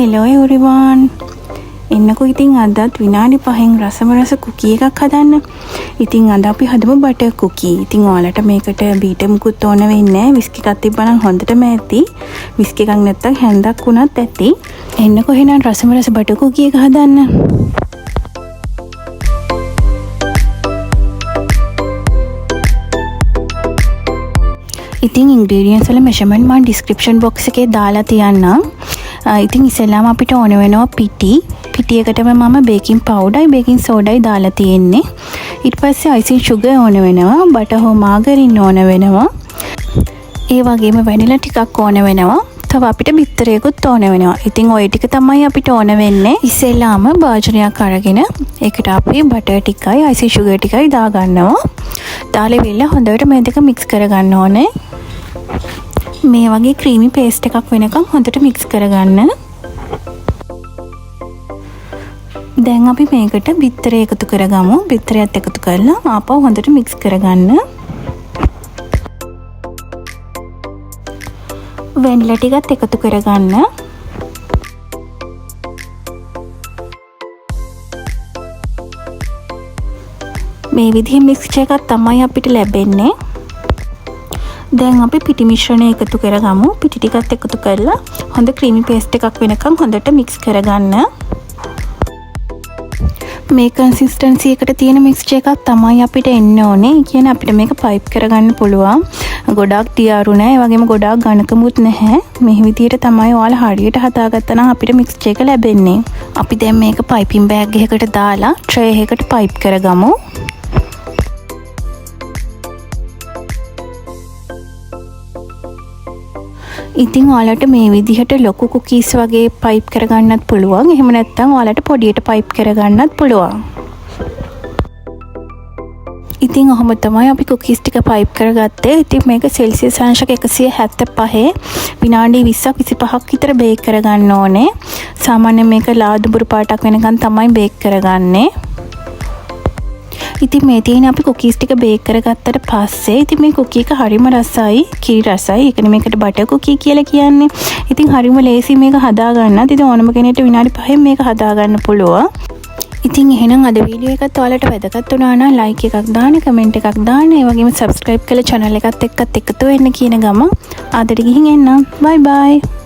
Hello everyone. එන්නකෝ ඉතින් අදත් විනාඩි 5න් රස කුකී එකක් හදන්න. ඉතින් අද අපි හදමු බටර් කුකී. ඉතින් ඔයාලට මේකට බීටර් මුකුත් ඕන වෙන්නේ නැහැ. විස්කි එකක් තිබ්බනම් හොඳටම ඇති. විස්කි එකක් නැත්තම් හැන්දක් වුණත් ඇති. එන්නකෝ එහෙනම් රස බටර් කුකී එක හදන්න. ඉතින් ingredients වල measurement මම description box එකේ දාලා තියන්නම්. ඉතින් ඉස්සෙල්ලාම අපිට ඕන වෙනවා පිටි එකටම මම baking powder, baking soda දාලා තියෙන්නේ. ඊට පස්සේ icing sugar ඕන වෙනවා, butter හෝ margarine ඕන වෙනවා. ඒ වගේම vanilla ටිකක් ඕන වෙනවා. තව අපිට බිත්තරයකුත් ඕන වෙනවා. ඉතින් ওই ටික තමයි අපිට ඕන වෙන්නේ. ඉස්සෙල්ලාම භාජනයක් අරගෙන ඒකට අපි butter ටිකයි icing sugar ටිකයි දා ගන්නවා. දාලා වෙලා හොඳට මේ දෙක mix කරගන්න ඕනේ. මේ වගේ ක්‍රීමි පේස්ට් එකක් වෙනකම් හොඳට mix කරගන්න. දැන් අපි මේකට බිත්තරය එකතු කරගමු. බිත්තරයත් එකතු කරලා ආපහු හොඳට mix කරගන්න. වැනිලා ටිකත් එකතු කරගන්න. මේ විදිහේ මික්ස්චර් එකක් තමයි අපිට ලැබෙන්නේ. දැන් අපි පිටි මිශ්‍රණය එකතු කරගමු. පිටි ටිකත් එකතු කරලා හොඳ ක්‍රීමි පේස්ට් එකක් වෙනකම් හොඳට mix කරගන්න. මේ කන්සිස්ටන්සි එකට තියෙන මික්ස්චර් එකක් තමයි අපිට එන්න ඕනේ. කියන්නේ අපිට මේක පයිප් කරගන්න පුළුවන්. ගොඩාක් තියාරු නැහැ. ඒ වගේම ගොඩාක් ඝනකමුත් නැහැ. මේ විදිහට තමයි ඔයාලා හරියට හදාගත්තා නම් අපිට මික්ස්චර් එක ලැබෙන්නේ. අපි දැන් මේක පයිපින් බෑග් එකකට දාලා ට්‍රේ එකකට පයිප් කරගමු. ඉතින් ඔයාලට මේ විදිහට ලොකු කුකීස් වගේ පයිප් කරගන්නත් පුළුවන්. එහෙම නැත්නම් ඔයාලට පොඩියට පයිප් කරගන්නත් පුළුවන්. ඉතින් ඔහොම තමයි අපි කුකීස් ටික පයිප් කරගත්තේ. ඉතින් මේක සෙල්සියස් අංශක 175 විනාඩි 20ක් 25ක් විතර බේක් කරගන්න ඕනේ. සාමාන්‍යයෙන් මේක ලාදුඹුරු පාටක් වෙනකන් තමයි බේක් කරගන්නේ. ඉතින් මේ තියෙන අපි කුකීස් ටික බේක් කරගත්තට පස්සේ ඉතින් මේ කුකී එක හරිම රසයි, කිරි රසයි. ඒකනේ මේකට බටර් කුකී කියලා කියන්නේ. ඉතින් හරිම ලේසි මේක හදා ගන්නත්. ඉතින් ඕනම කෙනෙක්ට විනාඩි 5න් මේක හදා ගන්න පුළුවන්. ඉතින් එහෙනම් අද වීඩියෝ එකත් ඔයාලට වැදගත් වුණා නම් like එකක් දාන්න, comment එකක් දාන්න, ඒ වගේම subscribe කරලා channel එකත් එක්කත් එකතු වෙන්න කියන ගම ආදරේ ගිහින් එන්න. bye bye.